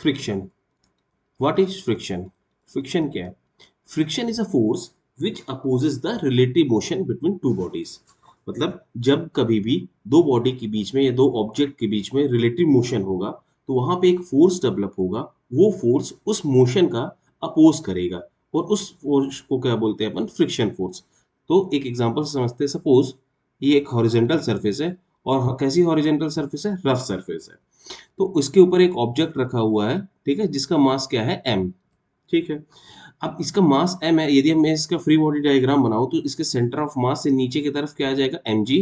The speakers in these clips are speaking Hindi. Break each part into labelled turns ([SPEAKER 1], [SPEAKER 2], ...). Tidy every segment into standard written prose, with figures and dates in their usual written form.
[SPEAKER 1] Friction. What is friction? Friction क्या है? Friction is a force which opposes the relative motion between two bodies. मतलब जब कभी भी दो बॉडी के बीच में या दो ऑब्जेक्ट के बीच में रिलेटिव मोशन होगा तो वहां पे एक फोर्स डेवलप होगा। वो फोर्स उस मोशन का अपोज करेगा और उस फोर्स को क्या बोलते हैं अपन? Friction force. तो एक एग्जांपल से समझते हैं। सपोज ये एक हॉरिजॉन्टल सरफेस है और कैसी हॉरिजॉन्टल सरफेस है? रफ सरफेस है। तो उसके ऊपर एक ऑब्जेक्ट रखा हुआ है, ठीक है, जिसका मास क्या है? m। ठीक है। अब इसका मास m है। यदि मैं इसका फ्री बॉडी डायग्राम बनाऊं तो इसके सेंटर ऑफ मास से नीचे की तरफ क्या आ जाएगा? mg,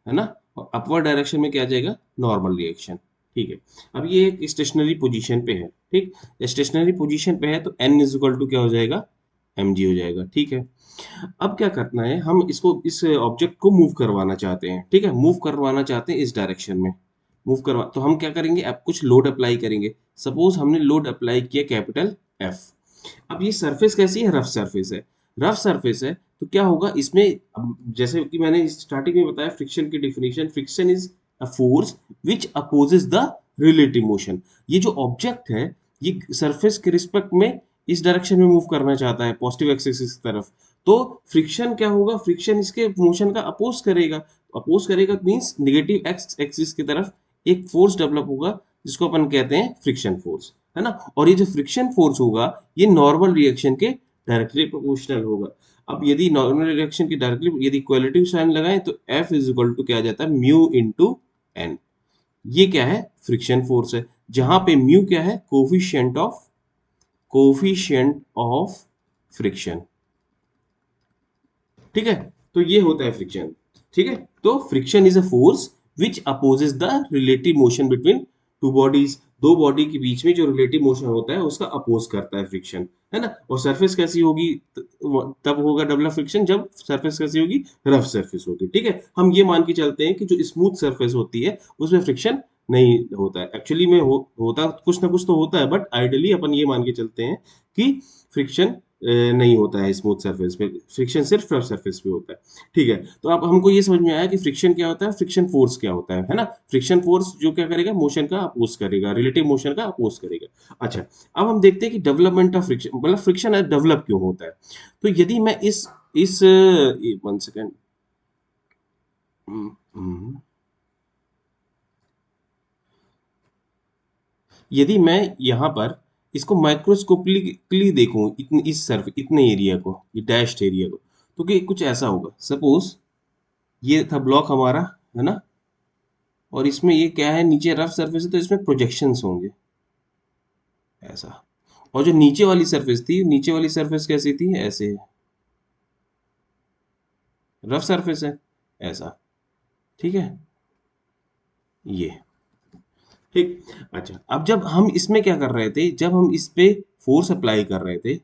[SPEAKER 1] है ना। और अपवर्ड डायरेक्शन में क्या आ जाएगा? Normal reaction. ठीक है। अब ये एक स्टेशनरी पोजीशन पे है, ठीक। स्टेशनरी पोजीशन पे है तो n इज इक्वल टू क्या हो जाएगा? mg हो जाएगा। ठीक है। अब क्या करना है? हम इसको इस ऑब्जेक्ट को मूव करवाना चाहते हैं, ठीक है। मूव करवाना चाहते हैं इस डायरेक्शन में। मूव करवा तो हम क्या करेंगे? अब कुछ लोड अप्लाई करेंगे। सपोज हमने लोड अप्लाई किया कैपिटल एफ। अब ये सरफेस कैसी है? रफ सरफेस है। रफ सरफेस है तो क्या होगा इसमें? अब जैसे कि मैंने स्टार्टिंग में बताया फ्रिक्शन की definition, friction is a force which opposes the relative motion. ये जो ऑब्जेक्ट है ये सरफेस के रिस्पेक्ट में इस डायरेक्शन में मूव करना चाहता है, पॉजिटिव एक्सिस की तरफ। तो फ्रिक्शन क्या होगा? फ्रिक्शन इसके मोशन का अपोज करेगा। अपोज करेगा मींस नेगेटिव एक्स एक्सिस की तरफ एक फोर्स डेवलप होगा जिसको अपन कहते हैं फ्रिक्शन फोर्स, है ना। और ये जो फ्रिक्शन फोर्स होगा ये नॉर्मल रिएक्शन के डायरेक्टली प्रोपोर्शनल होगा। अब यदि नॉर्मल रिएक्शन की डायरेक्टली यदि इक्वलिटी साइन लगाएं तो F इज इक्वल टू क्या आ जाता है? Mu into N. ये क्या है? फ्रिक्शन फोर्स है। जहां पे म्यू क्या है? Coefficient of friction. ठीक है। तो ये होता है फ्रिक्शन। ठीक है। तो friction is a force which opposes the relative motion between two bodies. दो बॉडी के बीच में जो रिलेटिव मोशन होता है उसका अपोज करता है फ्रिक्शन, है ना। और सरफेस कैसी होगी? तब होगा डेवलप फ्रिक्शन जब सरफेस कैसी होगी? रफ सरफेस होगी। ठीक है। हम ये मान के चलते हैं कि जो स्मूथ सरफेस होती है उसमें फ्रिक्शन नहीं होता है। एक्चुअली में होता कुछ ना कुछ तो होता है, बट आइडियली अपन ये मान के चलते हैं कि फ्रिक्शन नहीं होता है स्मूथ सरफेस पे। फ्रिक्शन सिर्फ रफ सरफेस पे होता है। ठीक है। तो अब हमको ये समझ में आया कि फ्रिक्शन क्या होता है, फ्रिक्शन फोर्स क्या होता है ना। फ्रिक्शन फोर्स जो क्या करेगा? मोशन का अपोज करेगा, रिलेटिव मोशन का अपोज करेगा। अच्छा। अब हम देखते हैं कि डेवलपमेंट ऑफ फ्रिक्शन, मतलब फ्रिक्शन डेवलप क्यों होता है। तो यदि मैं इस 1 सेकेंड, यदि मैं यहाँ पर इसको माइक्रोस्कोपिकली देखूं इतने इस सर्फ इतने एरिया को, ये डैश्ड एरिया को, तो कि कुछ ऐसा होगा। सपोज ये था ब्लॉक हमारा, है ना। और इसमें ये क्या है? नीचे रफ सरफेस है तो इसमें प्रोजेक्शंस होंगे ऐसा। और जो नीचे वाली सरफेस थी, नीचे वाली सरफेस कैसी थी? ऐसे रफ सरफेस है ऐसा। ठीक है। ये ठीक। अच्छा। अब जब हम इसमें क्या कर रहे थे, जब हम इस पे फोर्स अप्लाई कर रहे थे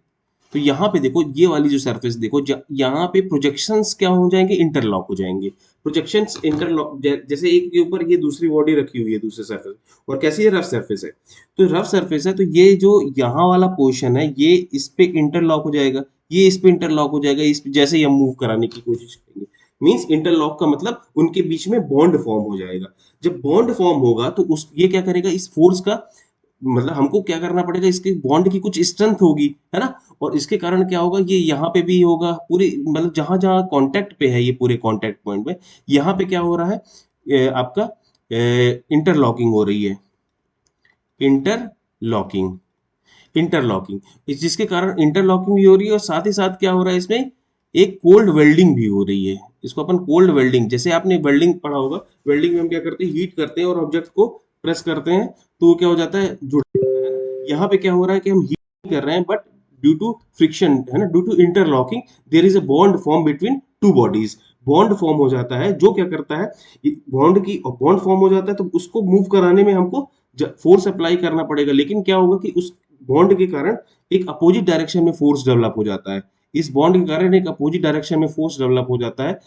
[SPEAKER 1] तो यहाँ पे देखो ये वाली जो सरफेस देखो, यहाँ पे प्रोजेक्शंस क्या हो जाएंगे? इंटरलॉक हो जाएंगे। प्रोजेक्शंस इंटरलॉक, जैसे एक के ऊपर ये दूसरी बॉडी रखी हुई है दूसरे सरफेस, और कैसी है? रफ सरफेस है। तो रफ सरफेस है तो ये जो यहाँ वाला पोर्शन है ये इस पे इंटरलॉक हो जाएगा, ये इस पे इंटरलॉक हो जाएगा। इस पे जैसे ही हम मूव कराने की कोशिश करेंगे, मींस इंटरलॉक का मतलब उनके बीच में बॉन्ड फॉर्म हो जाएगा। जब बॉन्ड फॉर्म होगा तो उस ये क्या करेगा? इस फोर्स का मतलब हमको क्या करना पड़ेगा? इसके बॉन्ड की कुछ स्ट्रेंथ होगी, है ना। और इसके कारण क्या होगा? ये यहाँ पे भी होगा पूरी, मतलब जहां जहां कांटेक्ट पे है ये पूरे कांटेक्ट पॉइंट में, यहाँ पे क्या हो रहा है? आपका इंटरलॉकिंग हो रही है। इंटरलॉकिंग, इंटरलॉकिंग जिसके कारण इंटरलॉकिंग भी हो रही है और साथ ही साथ क्या हो रहा है? इसमें एक कोल्ड वेल्डिंग भी हो रही है। इसको अपन कोल्ड वेल्डिंग, जैसे आपने वेल्डिंग पढ़ा होगा, वेल्डिंग में हम क्या करते हैं? हीट करते हैं और ऑब्जेक्ट को प्रेस करते हैं तो वो क्या हो जाता है? जुड़ जाता है ना। यहाँ पे क्या हो रहा है कि हम हीट कर रहे हैं बट ड्यू टू फ्रिक्शन, है ना, due to interlocking there is a bond form between two bodies. Bond form हो जाता है जो क्या करता है? बॉन्ड फॉर्म हो जाता है तो उसको मूव कराने में हमको फोर्स अप्लाई करना पड़ेगा। लेकिन क्या होगा कि उस बॉन्ड के कारण एक अपोजिट डायरेक्शन में फोर्स डेवलप हो जाता है। इस बॉन्ड के कारण एक अपोजिट डायरेक्शन में फोर्स डेवलप हो जाता है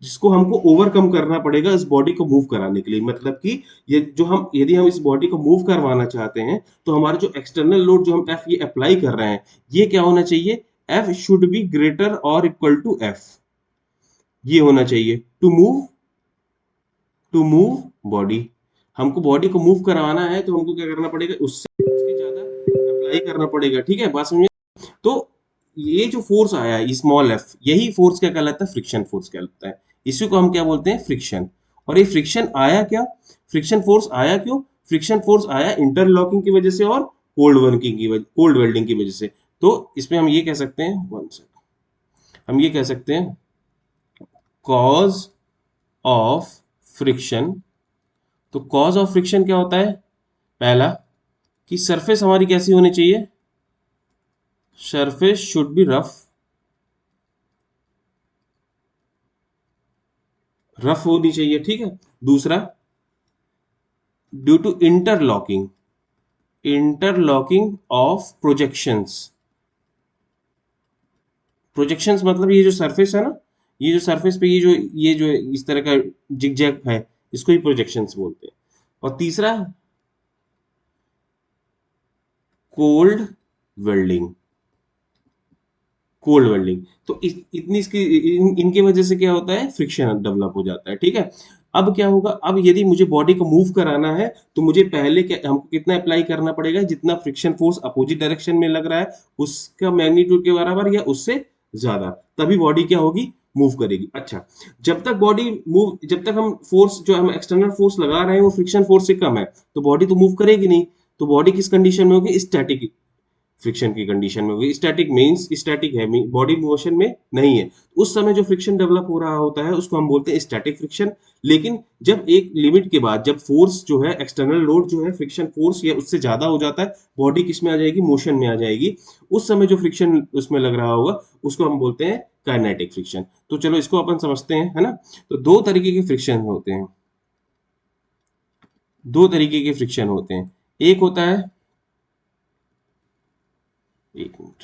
[SPEAKER 1] जिसको हमको ओवरकम करना पड़ेगा इस बॉडी को मूव कराने के लिए। मतलब कि ये जो हम यदि हम इस बॉडी को मूव करवाना चाहते हैं तो हमारा जो एक्सटर्नल लोड जो हम एफ ये अप्लाई कर रहे हैं ये क्या होना चाहिए? एफ शुड बी ग्रेटर और इक्वल टू एफ। ये होना चाहिए टू मूव बॉडी। हमको बॉडी को मूव करवाना है तो हमको क्या करना पड़ेगा, उससे उसके ज्यादा अप्लाई करना पड़ेगा। ठीक है, बात समझे? तो ये जो फोर्स आया है स्मॉल एफ, यही फोर्स क्या कहलाता है, फ्रिक्शन फोर्स कहलाता है। इसी को हम क्या बोलते हैं, फ्रिक्शन। और ये फ्रिक्शन आया क्या, फ्रिक्शन फोर्स आया क्यों, फ्रिक्शन फोर्स आया इंटरलॉकिंग की वजह से और कोल्ड वर्किंग की वजह, कोल्ड वेल्डिंग की वजह से। तो इसमें हम ये कह सकते हैं, वन सेकंड, हम ये कह सकते हैं कॉज ऑफ फ्रिक्शन। तो कॉज ऑफ फ्रिक्शन क्या होता है, पहला कि सरफेस हमारी कैसी होनी चाहिए, surface should be rough, rough होनी चाहिए। ठीक है, दूसरा due to interlocking, interlocking of projections. Projections मतलब ये जो सरफेस है ना, ये जो सरफेस पे ये जो इस तरह का जिगजैग है, इसको ही प्रोजेक्शंस बोलते हैं। और तीसरा कोल्ड वेल्डिंग, कोल्ड वेल्डिंग। तो इतनी इसकी इनके वजह से क्या होता है, फ्रिक्शन डेवलप हो जाता है। ठीक है, अब क्या होगा, अब यदि मुझे बॉडी को मूव कराना है तो मुझे पहले क्या, हमको कितना अप्लाई करना पड़ेगा, जितना फ्रिक्शन फोर्स अपोजिट डायरेक्शन में लग रहा है उसका मैग्नीट्यूड के बराबर या उससे ज्यादा, तभी बॉडी क्या होगी, मूव करेगी। अच्छा, जब तक बॉडी मूव, जब तक हम फोर्स जो हम एक्सटर्नल फोर्स लगा रहे हैं वो फ्रिक्शन फोर्स से कम है, तो बॉडी तो मूव करेगी नहीं। तो बॉडी किस कंडीशन में होगी, स्टैटिक फ्रिक्शन की कंडीशन में होगी। स्टैटिक मींस स्टैटिक है, बॉडी मोशन में नहीं है। उस समय जो फ्रिक्शन डेवलप हो रहा होता है उसको हम बोलते हैं स्टैटिक फ्रिक्शन। लेकिन जब एक लिमिट के बाद, जब फोर्स जो है, एक्सटर्नल लोड जो है फ्रिक्शन फोर्स या उससे ज्यादा हो जाता है, बॉडी किस में आ जाएगी, मोशन में आ जाएगी। उस समय जो फ्रिक्शन उसमें लग रहा होगा उसको हम बोलते हैं काइनेटिक फ्रिक्शन। तो चलो इसको अपन समझते हैं, है ना। तो दो तरीके के फ्रिक्शन होते हैं, दो तरीके के फ्रिक्शन होते हैं। एक होता है, एक मिनट,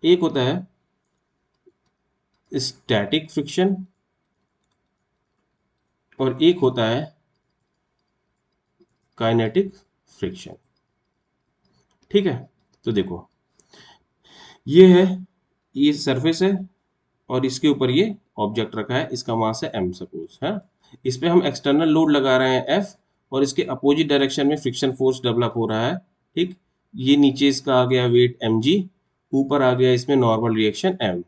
[SPEAKER 1] एक होता है स्टैटिक फ्रिक्शन और एक होता है काइनेटिक फ्रिक्शन। ठीक है, तो देखो ये है, ये सरफेस है और इसके ऊपर ये ऑब्जेक्ट रखा है, इसका मास है m सपोज है। इस पे हम एक्सटर्नल लोड लगा रहे हैं F और इसके अपोजिट डायरेक्शन में फ्रिक्शन फोर्स डेवलप हो रहा है। ठीक, ये नीचे इसका आ गया वेट mg, ऊपर आ गया इसमें नॉर्मल रिएक्शन m।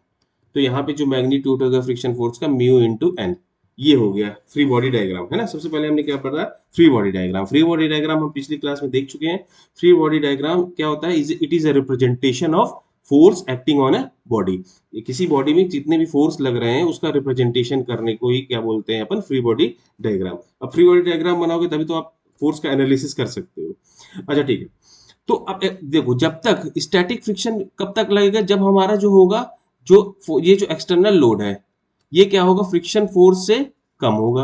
[SPEAKER 1] तो यहाँ पे जो मैग्नीट्यूड होगा फ्रिक्शन फोर्स का, म्यू इंटू एन। ये हो गया फ्री बॉडी डायग्राम, है ना। सबसे पहले हमने क्या पढ़ा, free body diagram. Free body diagram हम पिछली क्लास में देख चुके हैं। फ्री बॉडी डायग्राम क्या होता है, it is a representation of force acting on a body. किसी बॉडी में जितने भी फोर्स लग रहे हैं उसका रिप्रेजेंटेशन करने को ही क्या बोलते हैं अपन, फ्री बॉडी डायग्राम। अब फ्री बॉडी डायग्राम बनाओगे तभी तो आप फोर्स का एनालिसिस कर सकते हो। अच्छा ठीक है, तो अब देखो, जब तक स्टैटिक फ्रिक्शन कब तक लगेगा, जब हमारा जो होगा, जो ये जो एक्सटर्नल लोड है ये क्या होगा, फ्रिक्शन फोर्स से कम होगा।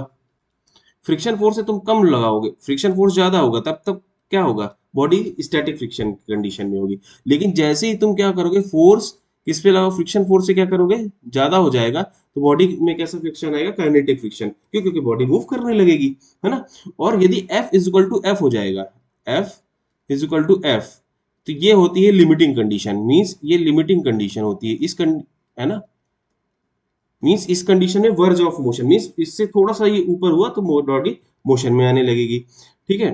[SPEAKER 1] फ्रिक्शन फोर्स से तुम कम लगाओगे, फ्रिक्शन फोर्स ज्यादा होगा, तब तक क्या होगा, बॉडी स्टैटिक फ्रिक्शन कंडीशन में होगी। लेकिन जैसे ही तुम क्या करोगे, फोर्स किस पे लगाओ, फ्रिक्शन फोर्स से क्या करोगे, ज्यादा हो जाएगा, तो बॉडी में कैसा फ्रिक्शन आएगा, काइनेटिक फ्रिक्शन। क्यों, क्योंकि बॉडी मूव करने लगेगी, है ना। और यदि F is equal to F हो जाएगा, F is equal to F, तो ये होती है लिमिटिंग कंडीशन। मींस ये लिमिटिंग कंडीशन होती है है ना। मींस इस कंडीशन में वर्ज ऑफ मोशन, मींस इससे थोड़ा सा ये ऊपर हुआ तो बॉडी मोशन में आने लगेगी। ठीक है,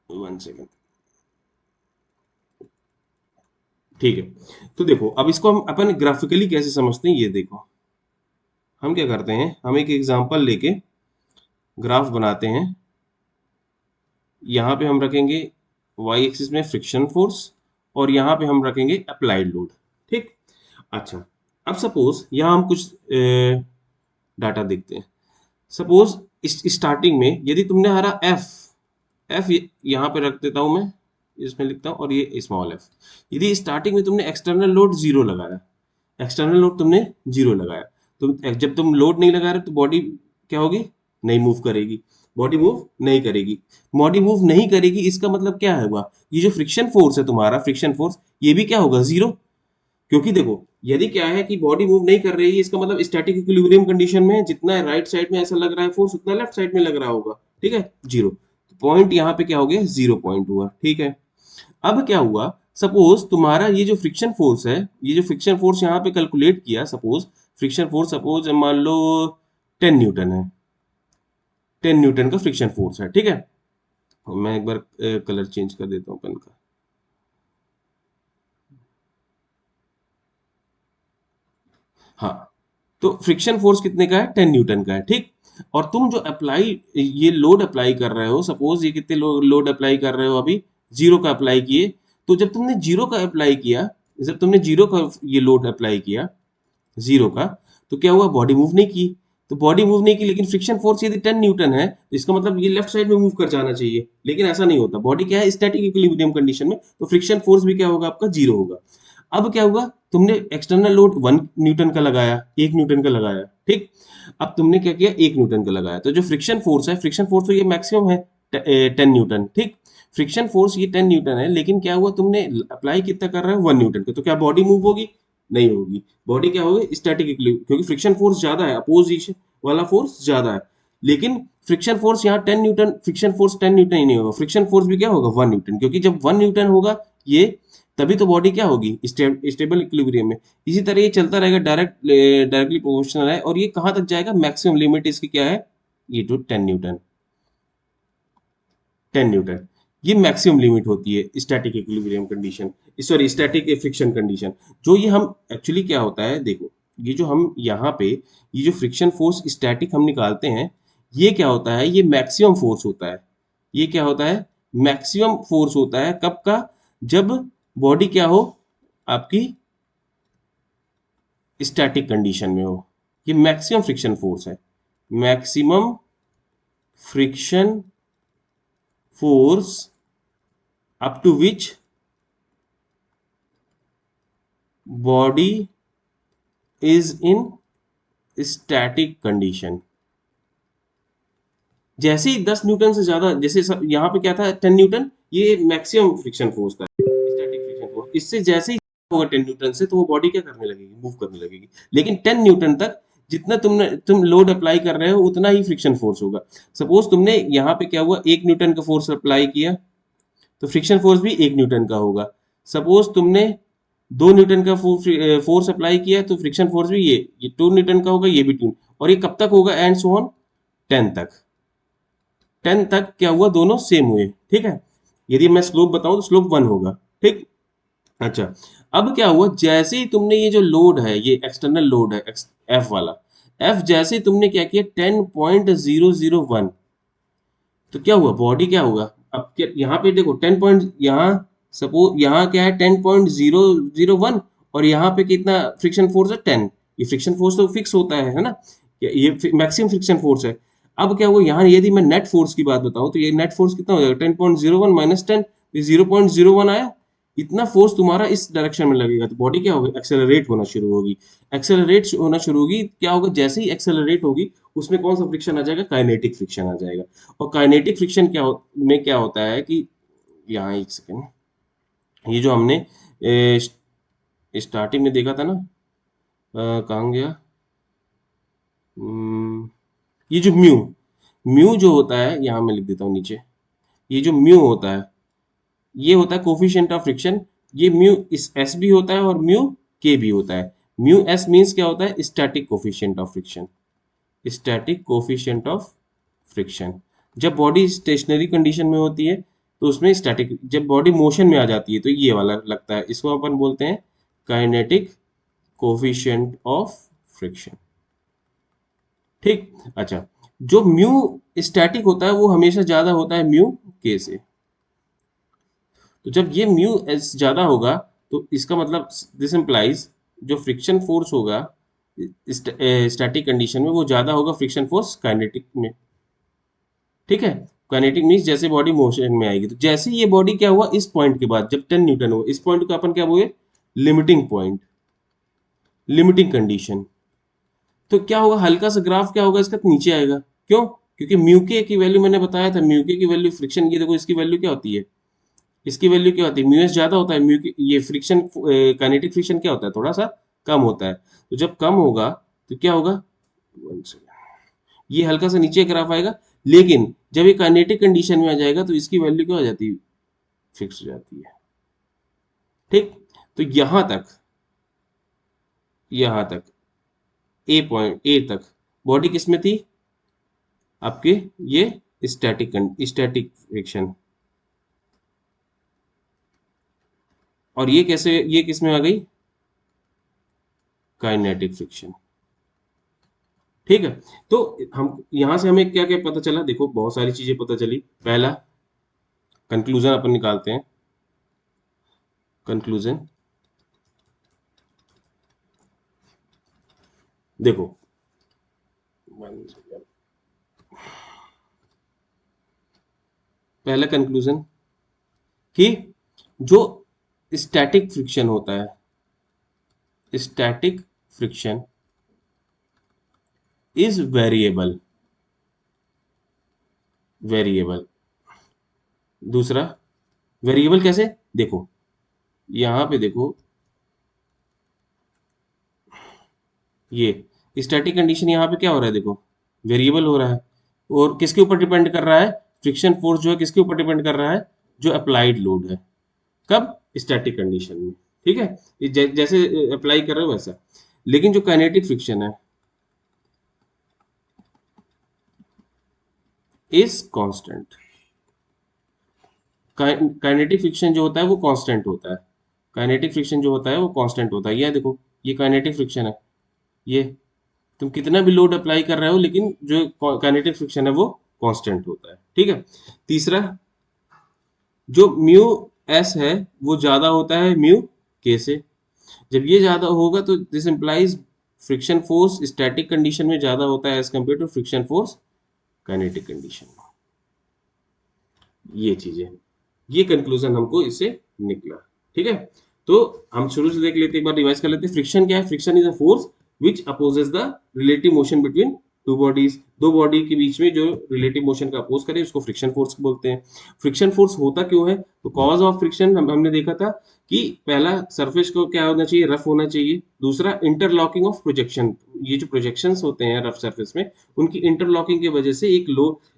[SPEAKER 1] वन सेकेंड। ठीक है, तो देखो अब इसको हम अपन ग्राफिकली कैसे समझते हैं, ये देखो। हम क्या करते हैं, हम एक एग्जांपल लेके ग्राफ बनाते हैं। यहाँ पे हम रखेंगे वाई एक्सिस में फ्रिक्शन फोर्स और यहाँ पे हम रखेंगे अप्लाइड लोड। ठीक, अच्छा, अब सपोज यहाँ हम कुछ डाटा देखते हैं। सपोज इस स्टार्टिंग में यदि तुमने हरा एफ, एफ यहाँ पे रख देता हूं मैं, इसमें लिखता हूँ, और ये स्मॉल एफ। यदि स्टार्टिंग में तुमने एक्सटर्नल लोड जीरो लगाया, एक्सटर्नल लोड तुमने जीरो लगाया, तो जब तुम लोड नहीं लगा रहे तो बॉडी क्या होगी, नहीं मूव करेगी, बॉडी मूव नहीं करेगी। बॉडी मूव नहीं करेगी इसका मतलब क्या होगा, ये जो फ्रिक्शन फोर्स है तुम्हारा, फ्रिक्शन फोर्स, ये भी क्या होगा, जीरो। क्योंकि देखो यदि क्या है कि बॉडी मूव नहीं कर रही है, इसका मतलब स्टैटिक इक्विलिब्रियम कंडीशन में जितना राइट साइड में ऐसा लग रहा है फोर्स, उतना लेफ्ट साइड में लग रहा होगा। ठीक है, जीरो। पॉइंट यहाँ पे क्या हो गया, जीरो पॉइंट हुआ। ठीक है, अब क्या हुआ, सपोज तुम्हारा ये जो फ्रिक्शन फोर्स है, ये जो फ्रिक्शन फोर्स यहाँ पे कैलकुलेट किया, सपोज फ्रिक्शन फोर्स सपोज मान लो 10 न्यूटन है, 10 न्यूटन का फ्रिक्शन फोर्स है। ठीक है, मैं एक बार कलर चेंज कर देता हूँ पेन का। हाँ, तो फ्रिक्शन फोर्स कितने का है, 10 न्यूटन का है। ठीक, और तुम जो अप्लाई ये लोड अप्लाई कर रहे हो, सपोज ये कितने लोड अप्लाई कर रहे हो, अभी जीरो का अप्लाई किए। तो जब तुमने जीरो का अप्लाई किया, जब तुमने जीरो का ये लोड अप्लाई किया जीरो का, तो क्या हुआ, बॉडी मूव नहीं की। तो बॉडी मूव नहीं की, लेकिन फ्रिक्शन फोर्स यदि 10 न्यूटन है तो इसका मतलब ये लेफ्ट साइड में मूव कर जाना चाहिए, लेकिन ऐसा नहीं होता। बॉडी क्या है, स्टैटिक इक्विलिब्रियम कंडीशन में, तो फ्रिक्शन फोर्स भी क्या होगा, आपका जीरो होगा। अब क्या हुआ, तुमने एक्सटर्नल लोड 1 न्यूटन का लगाया, 1 न्यूटन का लगाया। ठीक, अब तुमने क्या किया, 1 न्यूटन का लगाया, तो जो फ्रिक्शन फोर्स है, फ्रिक्शन फोर्स तो ये मैक्सिमम है 10 न्यूटन। ठीक, फ्रिक्शन फोर्स ये 10 न्यूटन है, लेकिन क्या हुआ, तुमने अप्लाई कितना कर रहे हो, 1 न्यूटन का, तो क्या बॉडी मूव होगी, नहीं होगी। बॉडी क्या होगी, स्टैटिक इक्विलिब्रियम, क्योंकि फ्रिक्शन फोर्स ज्यादा है, अपोजिशन वाला फोर्स ज्यादा है। लेकिन फ्रिक्शन फोर्स यहाँ 10 न्यूटन, फ्रिक्शन फोर्स 10 न्यूटन ही नहीं होगा, फ्रिक्शन फोर्स भी क्या होगा, 1 न्यूटन, क्योंकि जब 1 न्यूटन होगा ये, तभी तो बॉडी क्या होगी, स्टेबल इक्विलिब्रियम में। इसी तरह ये चलता रहेगा, डायरेक्टली प्रोपोर्शनल है, और ये कहाँ तक जाएगा, मैक्सिमम लिमिट इसकी क्या है, ये तो 10 न्यूटन। 10 न्यूटन ये मैक्सिमम लिमिट होती है static equilibrium condition, sorry static friction condition. जो ये हम एक्चुअली क्या होता है, देखो, ये जो हम यहाँ पे ये जो फ्रिक्शन फोर्स स्टैटिक हम निकालते हैं, ये क्या होता है, ये मैक्सिमम फोर्स होता है। ये क्या होता है, मैक्सिमम फोर्स होता है, कब का, जब बॉडी क्या हो, आपकी स्टैटिक कंडीशन में हो। ये मैक्सिमम फ्रिक्शन फोर्स है, maximum friction force up to which body is in static condition. जैसे ही 10 न्यूटन से ज्यादा, जैसे यहाँ पे क्या था, 10 न्यूटन, ये मैक्सिमम फ्रिक्शन फोर्स था, स्टैटिक फ्रिक्शन फोर्स। इससे जैसे ही होगा 10 न्यूटन से, तो वो बॉडी क्या करने लगेगी, मूव करने लगेगी। लेकिन 10 न्यूटन तक जितना तुम लोड अप्लाई कर रहे हो, उतना ही फ्रिक्शन फोर्स होगा। सपोज तुमने यहाँ पे क्या हुआ, 1 न्यूटन का फोर्स अप्लाई किया, तो फ्रिक्शन फोर्स भी 1 न्यूटन का होगा। सपोज तुमने 2 न्यूटन का फोर्स अप्लाई किया, तो फ्रिक्शन फोर्स भी ये 2 न्यूटन का होगा, ये भी 2। और ये कब तक होगा, एंड सो ऑन 10 तक। 10 तक क्या हुआ, दोनों सेम हुए। ठीक है, यदि मैं स्लोप बताऊं तो स्लोप 1 होगा। ठीक, अच्छा, अब क्या हुआ, जैसे ही तुमने ये जो लोड है, ये एक्सटर्नल लोड है, एफ वाला, एफ जैसे ही तुमने क्या किया, 10.001, तो क्या हुआ, बॉडी क्या होगा, अब क्या यहाँ पे देखो 10 पॉइंट, यहाँ सपोज यहाँ क्या है, 10.001, और यहाँ पे कितना फ्रिक्शन फोर्स है, 10। ये फ्रिक्शन फोर्स तो फिक्स होता है ना, ये मैक्सिमम फ्रिक्शन फोर्स है। अब क्या हुआ, यहाँ यदि मैं नेट फोर्स की बात बताऊं, तो ये नेट फोर्स कितना हो जाएगा, 10.01 माइनस 10, 0.01 आया। इतना फोर्स तुम्हारा इस डायरेक्शन में लगेगा, तो बॉडी क्या होगी, एक्सेलरेट होना शुरू होगी। एक्सेलरेट होना शुरू होगी, क्या होगा, जैसे ही एक्सेलरेट होगी, उसमें कौन सा फ्रिक्शन आ जाएगा, काइनेटिक फ्रिक्शन आ जाएगा। और काइनेटिक फ्रिक्शन में क्या होता है कि, यहाँ एक सेकेंड, ये जो हमने स्टार्टिंग में देखा था ना, कहाँ गया, हम्म, ये जो म्यू, म्यू जो होता है, यहाँ मैं लिख देता हूँ नीचे, ये जो म्यू होता है, ये होता है कोफिशिएंट ऑफ फ्रिक्शन। ये म्यू इस एस भी होता है, और म्यू के भी होता है। म्यू एस मीन्स क्या होता है, static coefficient of friction, static coefficient of friction. जब बॉडी स्टेशनरी कंडीशन में होती है, तो उसमें स्टैटिक, जब बॉडी मोशन में आ जाती है, तो ये वाला लगता है, इसको अपन बोलते हैं काइनेटिक कोफिशिएंट ऑफ फ्रिक्शन। ठीक, अच्छा, जो म्यू स्टैटिक होता है, वो हमेशा ज्यादा होता है म्यू के से। तो जब ये म्यू एस ज्यादा होगा, तो इसका मतलब दिस इंप्लाइज जो फ्रिक्शन फोर्स होगा स्टैटिक कंडीशन में, वो ज्यादा होगा फ्रिक्शन फोर्स काइनेटिक में। ठीक है, काइनेटिक मीन्स जैसे बॉडी मोशन में आएगी, तो जैसे ही ये बॉडी क्या हुआ, इस पॉइंट के बाद जब 10 न्यूटन हुआ, इस पॉइंट को अपन क्या बोले, लिमिटिंग पॉइंट, लिमिटिंग कंडीशन। तो क्या होगा, हल्का सा ग्राफ क्या होगा, इसका नीचे आएगा। क्यों, क्योंकि म्यू के की वैल्यू मैंने बताया था, म्यू के की वैल्यू फ्रिक्शन, ये देखो इसकी वैल्यू क्या होती है, इसकी वैल्यू क्या होती है, म्यू एस ज्यादा होता है, म्यू की ये फ्रिक्शन, काइनेटिक फ्रिक्शन क्या होता है, थोड़ा सा कम होता है। तो जब कम होगा, तो क्या होगा, One second. ये हल्का सा नीचे ग्राफ आएगा। लेकिन जब ये काइनेटिक कंडीशन में आ जाएगा, तो इसकी वैल्यू क्या हो जाती है, फिक्स हो जाती है। ठीक, तो यहां तक ए पॉइंट, ए तक बॉडी किस में थी, आपके ये स्टैटिक फ्रिक्शन। और ये कैसे, ये किस में आ गई, काइनेटिक फ्रिक्शन। ठीक है। तो हम यहां से हमें क्या क्या पता चला, देखो बहुत सारी चीजें पता चली। पहला कंक्लूजन अपन निकालते हैं। कंक्लूजन देखो, पहला कंक्लूजन कि जो स्टैटिक फ्रिक्शन होता है, static friction is variable. Variable. दूसरा, वेरिएबल कैसे, देखो यहां पे देखो, ये स्टैटिक कंडीशन यहाँ पे क्या हो रहा है, देखो वेरिएबल हो रहा है। और किसके ऊपर डिपेंड कर रहा है, फ्रिक्शन फोर्स जो है किसके ऊपर डिपेंड कर रहा है, जो अप्लाइड लोड है। कब, स्टैटिक कंडीशन में। ठीक है, ये जैसे अप्लाई कर रहे हो वैसा। लेकिन जो काइनेटिक फ्रिक्शन है इज कांस्टेंट। काइनेटिक फ्रिक्शन जो होता है वो कांस्टेंट होता है। काइनेटिक फ्रिक्शन जो होता है वो कांस्टेंट होता है। ये देखो, ये काइनेटिक फ्रिक्शन है, ये तुम कितना भी लोड अप्लाई कर रहे हो लेकिन जो काइनेटिक फ्रिक्शन है वो कांस्टेंट होता है। ठीक है। तीसरा, जो म्यू एस है वो ज्यादा होता है म्यू के से। जब ये ज्यादा होगा तो this implies friction force static condition में ज्यादा होता है as compare to friction force kinetic condition में। ये चीजें, ये कंक्लूजन हमको इससे निकला। ठीक है। तो हम शुरू से देख लेते, एक बार रिवाइज कर लेते हैं। फ्रिक्शन क्या है, friction is a force which opposes the relative motion between two bodies. दो बॉडी के बीच में जो रिलेटिव मोशन का अपोज करे उसको फ्रिक्शन फोर्स बोलते हैं। फ्रिक्शन फोर्स होता क्यों है, तो कॉज ऑफ फ्रिक्शन हमने देखा था कि पहला सरफेस को क्या होना चाहिए, रफ होना चाहिए। दूसरा, इंटरलॉकिंग ऑफ प्रोजेक्शन, ये जो प्रोजेक्शंस होते हैं रफ सरफेस में, उनकी इंटरलॉकिंग की वजह से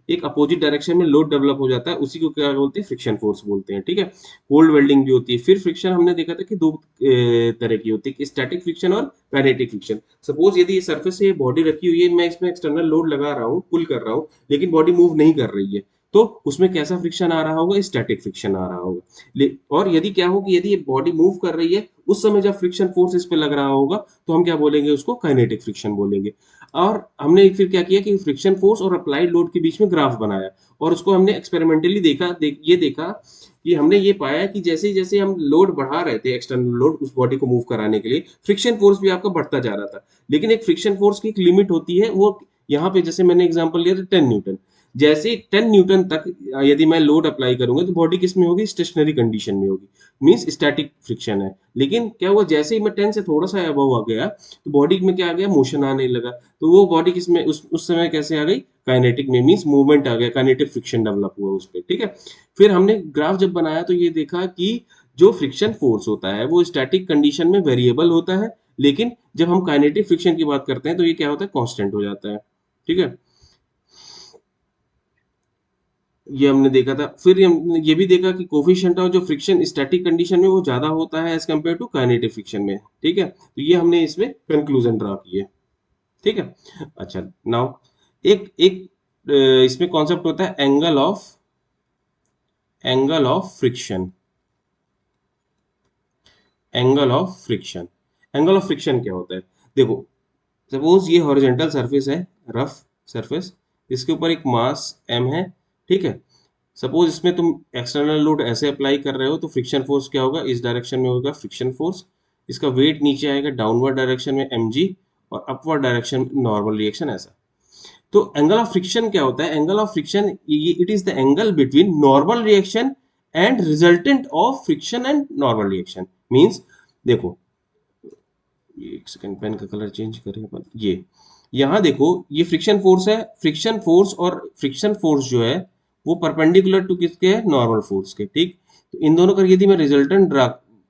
[SPEAKER 1] एक अपोजिट डायरेक्शन में लोड डेवलप हो जाता है, उसी को क्या बोलते हैं, फ्रिक्शन फोर्स बोलते हैं। ठीक है। कोल्ड वेल्डिंग भी होती है। फिर फ्रिक्शन हमने देखा था कि दो तरह की होती है, स्टैटिक फ्रिक्शन और काइनेटिक फ्रिक्शन। सपोज यदि ये सरफेस से ये बॉडी रखी हुई है, मैं इसमें एक्सटर्नल लोड लगा रहा हूँ, पुल कर रहा हूँ, लेकिन बॉडी मूव नहीं कर रही है, तो उसमें कैसा फ्रिक्शन आ रहा होगा, स्टैटिक फ्रिक्शन आ रहा होगा। और यदि क्या हो कि यदि ये बॉडी मूव कर रही है, उस समय जब फ्रिक्शन फोर्स इस पे लग रहा होगा, तो हम क्या बोलेंगे, उसको काइनेटिक फ्रिक्शन बोलेंगे। और हमने फिर क्या किया कि फ्रिक्शन फोर्स और अप्लाइड लोड के बीच में ग्राफ बनाया, और उसको हमने एक्सपेरिमेंटली देखा, ये देखा कि हमने ये पाया कि जैसे जैसे हम लोड बढ़ा रहे थे, एक्सटर्नल लोड उस बॉडी को मूव कराने के लिए, फ्रिक्शन फोर्स भी आपका बढ़ता जा रहा था। लेकिन एक फ्रिक्शन फोर्स की एक लिमिट होती है, वो यहाँ पे जैसे मैंने एग्जांपल लिया था 10 न्यूटन। जैसे 10 न्यूटन तक यदि मैं लोड अप्लाई करूंगा तो बॉडी किस में होगी, स्टेशनरी कंडीशन में होगी, मींस स्टैटिक फ्रिक्शन है। लेकिन क्या हुआ, जैसे ही मैं 10 से थोड़ा सा अबव आ गया, तो बॉडी में क्या आ गया, मोशन आने लगा। तो वो बॉडी किस में, उस समय कैसे आ गई, काइनेटिक में, मींस मूवमेंट आ गया, काइनेटिक फ्रिक्शन डेवलप हुआ उस पर। ठीक है। फिर हमने ग्राफ जब बनाया तो ये देखा कि जो फ्रिक्शन फोर्स होता है वो स्टैटिक कंडीशन में वेरिएबल होता है, लेकिन जब हम काइनेटिक फ्रिक्शन की बात करते हैं तो ये क्या होता है, कांस्टेंट हो जाता है। ठीक है। ये हमने देखा था। फिर हमने ये भी देखा कि कोफिशिएंट ऑफ जो फ्रिक्शन स्टैटिक कंडीशन में वो ज्यादा होता है as compare to kinetic friction में। ठीक है। तो ये हमने इसमें कंक्लूजन ड्रा किए। ठीक है। अच्छा, नाउ एक एक इसमें कॉन्सेप्ट होता है angle of friction. Angle of friction, angle of friction क्या होता है, देखो सपोज ये हॉरिजॉन्टल सरफेस है, रफ सरफेस, इसके ऊपर एक मास m है। ठीक है। सपोज इसमें तुम एक्सटर्नल लोड ऐसे अप्लाई कर रहे हो तो फ्रिक्शन फोर्स क्या होगा, इस डायरेक्शन में होगा फ्रिक्शन फोर्स। इसका वेट नीचे आएगा डाउनवर्ड डायरेक्शन में mg, और अपवर्ड डायरेक्शन में नॉर्मल रिएक्शन ऐसा। तो एंगल ऑफ फ्रिक्शन क्या होता है, angle of friction it is the angle between normal reaction and resultant of friction and normal reaction. Means देखो, ये एक सेकंड, पेन का कलर चेंज करें अपन। ये यहाँ देखो, ये फ्रिक्शन फोर्स है, फ्रिक्शन फोर्स, और फ्रिक्शन फोर्स जो है वो परपेंडिकुलर टू किसके है, नॉर्मल फोर्स के। ठीक। तो इन दोनों का यदि मैं रिजल्टेंट ड्रा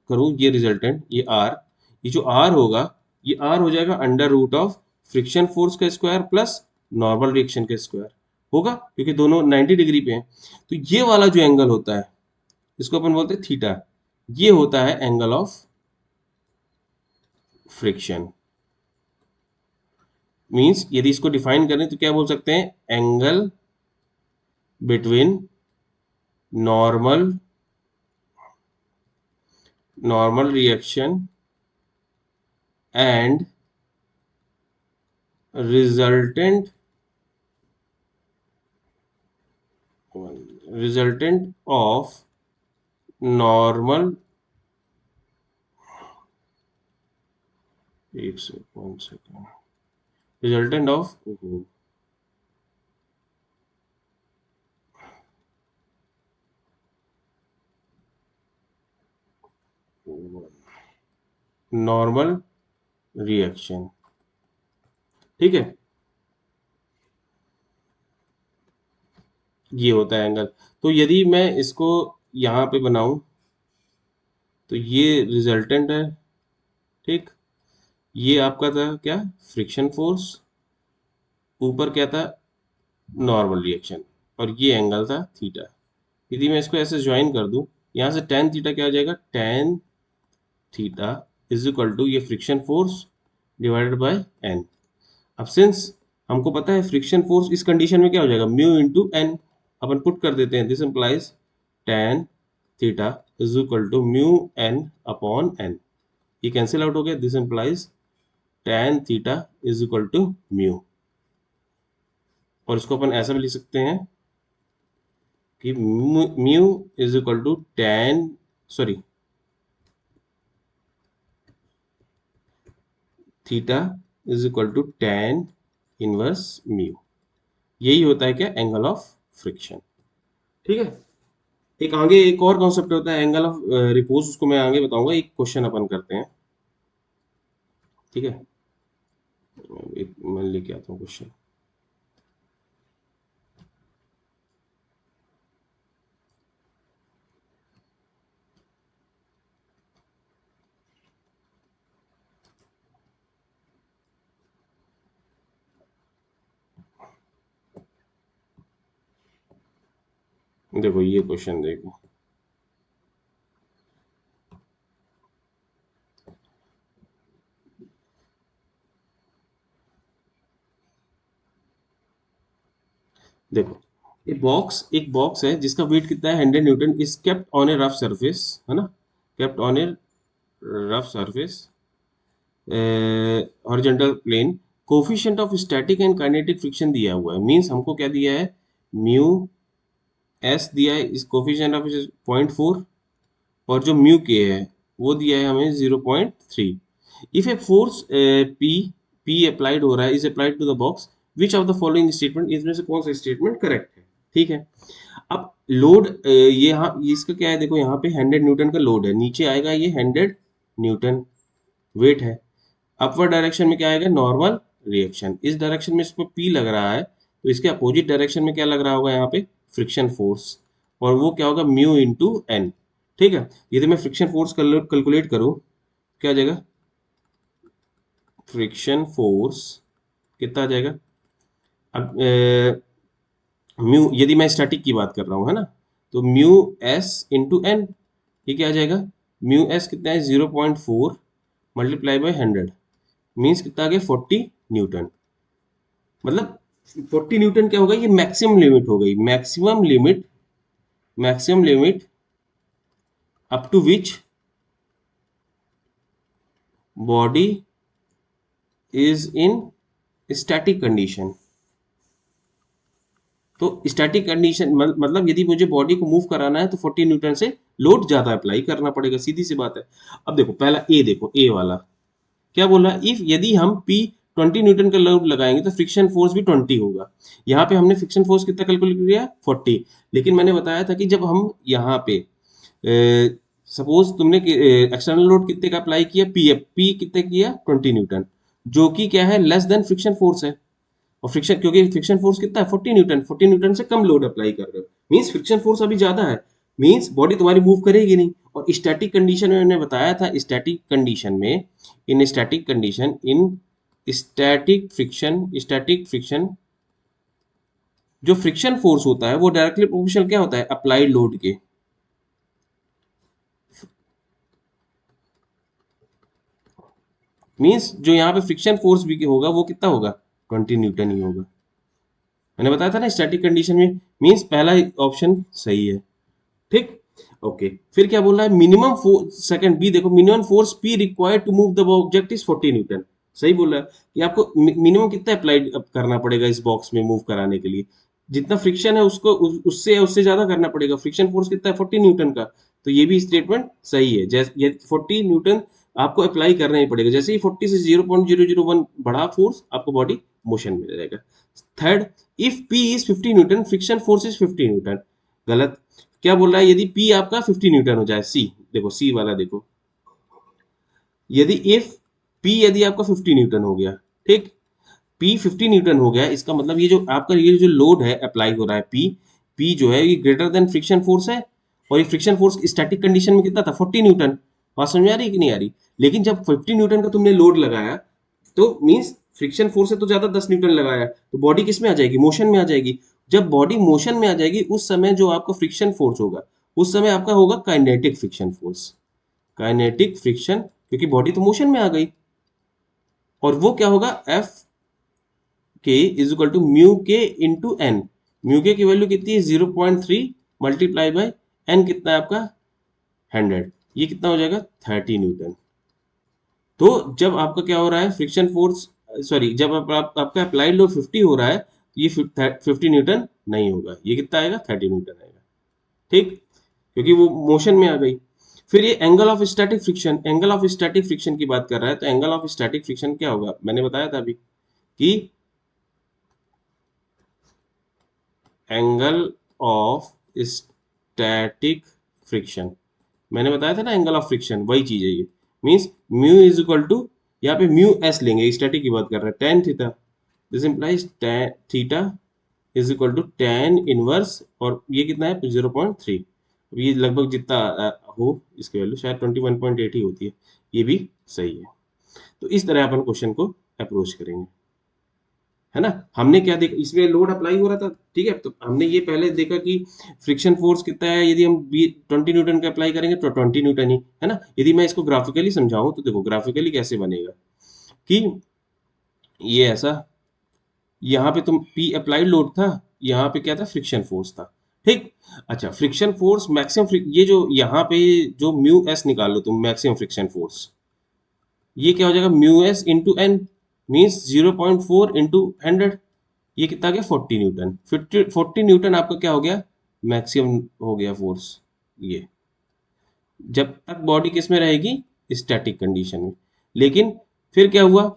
[SPEAKER 1] करूँ, ये रिजल्टेंट, ये आर, ये जो आर होगा, ये आर हो जाएगा under root of friction force का स्क्वायर प्लस नॉर्मल रिएक्शन का स्क्वायर होगा, क्योंकि दोनों 90 डिग्री पे हैं। तो ये वाला जो एंगल होता है इसको अपन बोलते हैं थीटा। ये होता है एंगल ऑफ फ्रिक्शन। मीन्स यदि इसको डिफाइन करें तो क्या बोल सकते हैं, angle between normal normal reaction and resultant of normal, एक second, resultant of normal reaction. ठीक है, ये होता है एंगल। तो यदि मैं इसको यहाँ पे बनाऊं तो ये रिजल्टेंट है। ठीक, ये आपका था क्या, फ्रिक्शन फोर्स, ऊपर क्या था, नॉर्मल रिएक्शन, और ये एंगल था थीटा। यदि मैं इसको ऐसे ज्वाइन कर दूं, यहाँ से टेन थीटा क्या हो जाएगा, tan theta is equal to ये friction force divided by N. अब सिंस हमको पता है फ्रिक्शन फोर्स इस कंडीशन में क्या हो जाएगा, म्यू इंटू एन, अपन पुट कर देते हैं, this implies tan theta is equal to mu N upon N. ये कैंसिल आउट हो गया, this implies tan theta is equal to mu. और इसको अपन ऐसा भी लिख सकते हैं कि mu is equal to tan, sorry, theta is equal to tan inverse mu. यही होता है क्या, एंगल ऑफ फ्रिक्शन। ठीक है, एक आगे एक और कॉन्सेप्ट होता है एंगल ऑफ रिपोज, उसको मैं आगे बताऊंगा। एक क्वेश्चन अपन करते हैं, ठीक है, एक मैं लेके आता हूँ क्वेश्चन। देखो ये क्वेश्चन देखो, देखो एक बॉक्स है जिसका वेट कितना है, 100 newton, is kept on a rough surface, है ना, kept on a rough surface, horizontal plane. Coefficient of static and kinetic friction दिया हुआ है, मींस हमको क्या दिया है, म्यू एस दिया है, इस कोफिशिएंट ऑफ 0.4, और जो म्यू के है वो दिया है हमें 0.3। If a force P P applied हो रहा है, is applied to the box, which of the following statement, इसमें से कौन सा स्टेटमेंट करेक्ट है। ठीक है, अब लोड ये यहाँ इसका क्या है, देखो यहाँ पे 100 न्यूटन का लोड है, नीचे आएगा ये 100 न्यूटन वेट है। अपवर्ड डायरेक्शन में क्या आएगा, नॉर्मल रिएक्शन। इस डायरेक्शन में इसमें पी लग रहा है, तो इसके अपोजिट डायरेक्शन में क्या लग रहा होगा, यहाँ पे फ्रिक्शन फोर्स, और वो क्या होगा, म्यू इंटू एन। ठीक है, यदि मैं फ्रिक्शन फोर्स कैलकुलेट करूं, क्या आ जाएगा, फ्रिक्शन फोर्स कितना आ जाएगा। अब म्यू, यदि मैं स्टैटिक की बात कर रहा हूँ, है ना, तो म्यू एस इंटू एन, ये क्या आ जाएगा, म्यू एस कितना है, 0.4 मल्टीप्लाई बाई 100, मीन्स कितना आ गया, 40 न्यूटन। मतलब 40 न्यूटन क्या होगा, ये मैक्सिमम लिमिट हो गई, maximum limit up to which body is in static condition. तो स्टैटिक कंडीशन मतलब यदि मुझे बॉडी को मूव कराना है तो 40 न्यूटन से लोड ज्यादा अप्लाई करना पड़ेगा, सीधी सी बात है। अब देखो पहला ए, देखो ए वाला क्या बोल रहा है, इफ यदि हम पी 20 न्यूटन का लोड लगाएंगे तो फ्रिक्शन फोर्स भी 20 होगा। यहाँ पे हमने फ्रिक्शन फोर्स कितना कैलकुलेट किया, 40, लेकिन मैंने बताया था कि जब हम यहाँ पे सपोज तुमने एक्सटर्नल लोड कितने का अप्लाई किया, पी कितने किया, 20 न्यूटन, जो कि क्या है, लेस देन फ्रिक्शन फोर्स है। और फ्रिक्शन, क्योंकि फ्रिक्शन फोर्स कितना है, 40 न्यूटन, 40 न्यूटन से कम लोड अप्लाई कर रहे हो, मीन्स फ्रिक्शन फोर्स अभी ज्यादा है, मीन्स बॉडी तुम्हारी मूव करेगी नहीं। और स्टैटिक कंडीशन में मैंने बताया था, इन स्टैटिक फ्रिक्शन जो फ्रिक्शन फोर्स होता है वो डायरेक्टली प्रोपोर्शनल क्या होता है, अप्लाइड लोड के। मीन्स जो यहाँ पे फ्रिक्शन फोर्स भी होगा वो कितना होगा, 20 न्यूटन ही होगा। मैंने बताया था ना स्टैटिक कंडीशन में मींस पहला ऑप्शन सही है। ठीक, ओके। फिर क्या बोल रहा है, मिनिमम फोर्स, सेकंड बी देखो, minimum force P required to move the object is 40 newton. सही बोल रहा है कि आपको मिनिमम कितना अप्लाई करना पड़ेगा इस बॉक्स में मूव कराने के लिए, जितना फ्रिक्शन है उसको उससे ज्यादा करना पड़ेगा। फ्रिक्शन फोर्स कितना है 40 न्यूटन का। तो ये भी स्टेटमेंट सही है, जैसे ये 40 न्यूटन आपको अप्लाई करना ही पड़ेगा। जैसे ही 40 से 0.001 बढ़ा फोर्स, आपको बॉडी मोशन में रहेगा। Third, if P is 50 Newton friction force is 50 Newton. गलत। क्या बोल रहा है, यदि पी आपका 50 न्यूटन हो जाए, सी देखो, सी वाला देखो, यदि इफ पी यदि आपका 50 न्यूटन हो गया, ठीक, पी 50 न्यूटन हो गया, इसका मतलब ये जो आपका ये जो लोड है अप्लाई हो रहा है, पी पी जो है ये ग्रेटर देन फ्रिक्शन फोर्स है। और ये फ्रिक्शन फोर्स स्टैटिक कंडीशन में कितना था, 40 न्यूटन। बात समझ में आ रही है कि नहीं आ रही? लेकिन जब 50 न्यूटन का तुमने लोड लगाया, तो मींस फ्रिक्शन फोर्स से तो ज्यादा 10 न्यूटन लगाया, तो बॉडी किस में आ जाएगी, मोशन में आ जाएगी। जब बॉडी मोशन में आ जाएगी, उस समय जो आपका फ्रिक्शन फोर्स होगा, उस समय आपका होगा kinetic friction force. Kinetic friction, क्योंकि बॉडी तो मोशन में आ गई। और वो क्या होगा, एफ के इज इक्वल टू म्यू के इंटू एन। म्यू के की वैल्यू कितनी है, 0.3 मल्टीप्लाई बाय एन कितना है आपका 100। ये कितना हो जाएगा 30 न्यूटन। तो जब आपका क्या हो रहा है फ्रिक्शन फोर्स, सॉरी, जब आपका अप्लाइड लोड 50 हो रहा है, तो ये 50 न्यूटन नहीं होगा, ये कितना आएगा 30 न्यूटन आएगा। ठीक, क्योंकि वो मोशन में आ गई। फिर ये angle of static friction, angle of static friction की बात कर रहा है, तो एंगल ऑफ स्टैटिक फ्रिक्शन क्या होगा, मैंने बताया था अभी कि एंगल ऑफ स्टैटिक फ्रिक्शन, मैंने बताया था ना एंगल ऑफ फ्रिक्शन, वही चीज है ये। Means mu is equal to, यहाँ पे म्यू एस लेंगे, स्टैटिक की बात कर रहे हैं, tan theta. This implies theta is equal to tan inverse, और ये कितना है 0.3। अब ये लगभग जितना हो, इसकी वैल्यू शायद 21.8 ही होती है। ये भी सही है। तो इस तरह अपन क्वेश्चन को अप्रोच करेंगे, है ना। हमने क्या देखा, इसमें लोड अप्लाई हो रहा था, ठीक है, तो हमने ये पहले देखा कि फ्रिक्शन फोर्स कितना है, यदि हम 20 न्यूटन का अप्लाई करेंगे तो 20 न्यूटन ही, है ना। यदि मैं इसको ग्राफिकली समझाऊं, तो देखो ग्राफिकली कैसे बनेगा कि ये ऐसा, यहाँ पे तुम पी अप्लाइड लोड था, यहाँ पे क्या था फ्रिक्शन फोर्स था, ठीक। अच्छा, फ्रिक्शन फोर्स मैक्सिमम, ये जो यहाँ पे जो म्यू एस निकालो तुम, मैक्सिमम फ्रिक्शन फोर्स, ये क्या हो जाएगा mu S into N, means 0.4 into 100। ये कितना आ गया 40 न्यूटन। 40 न्यूटन आपका क्या हो गया, मैक्सिमम हो गया फोर्स। ये जब तक बॉडी किस में रहेगी, स्टैटिक कंडीशन में। लेकिन फिर क्या हुआ,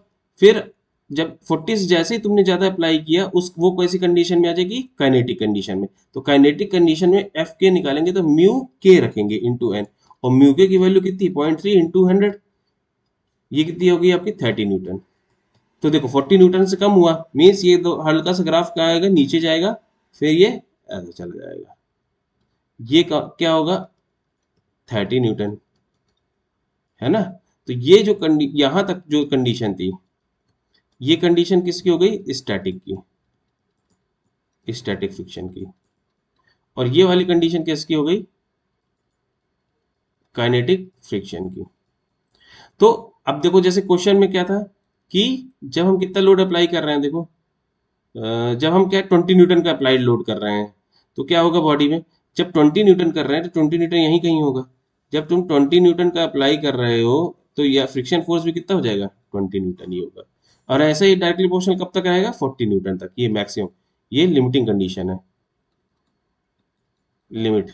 [SPEAKER 1] फिर जब 40 से जैसे ही तुमने ज्यादा अप्लाई किया, उस वो कैसी कंडीशन में आ जाएगी, काइनेटिक कंडीशन में। तो काइनेटिक कंडीशन में एफ के निकालेंगे तो म्यू के रखेंगे इंटू एन, और म्यू के की वैल्यू कितनी 0.3 इंटू 100, ये कितनी होगी आपकी 30 न्यूटन। तो देखो 40 न्यूटन से कम हुआ, मीन्स ये तो हल्का सा ग्राफ क्या आएगा, नीचे जाएगा, फिर ये ऐसे चला जाएगा। ये क्या होगा 30 न्यूटन, है ना। तो ये जो यहां तक जो कंडीशन थी, ये कंडीशन किसकी हो गई, स्टैटिक की, स्टैटिक फ्रिक्शन की। और ये वाली कंडीशन किसकी हो गई, काइनेटिक फ्रिक्शन की। तो अब देखो जैसे क्वेश्चन में क्या था कि जब हम कितना लोड अप्लाई कर रहे हैं, देखो जब हम क्या 20 न्यूटन का अप्लाइड लोड कर रहे हैं, तो क्या होगा बॉडी में, जब 20 न्यूटन कर रहे हैं तो 20 न्यूटन यहीं कहीं होगा। जब तुम 20 न्यूटन का अप्लाई कर रहे हो, तो यह फ्रिक्शन फोर्स भी कितना हो जाएगा 20 न्यूटन ही होगा। और ऐसा ही डायरेक्टली प्रोपोर्शनल कब तक रहेगा 40 न्यूटन तक, ये मैक्सिमम, ये लिमिटिंग कंडीशन है, लिमिट।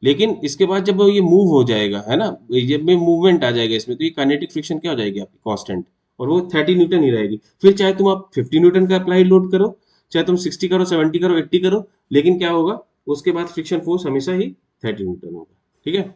[SPEAKER 1] लेकिन इसके बाद जब ये मूव हो जाएगा, है ना, जब में मूवमेंट आ जाएगा इसमें, तो ये काइनेटिक फ्रिक्शन क्या हो जाएगी आपकी कांस्टेंट, और वो 30 न्यूटन ही रहेगी। फिर चाहे तुम आप 50 न्यूटन का अप्लाई लोड करो, चाहे तुम 60 करो, 70 करो, 80 करो, लेकिन क्या होगा उसके बाद फ्रिक्शन फोर्स हमेशा ही 30 न्यूटन होगा। ठीक है।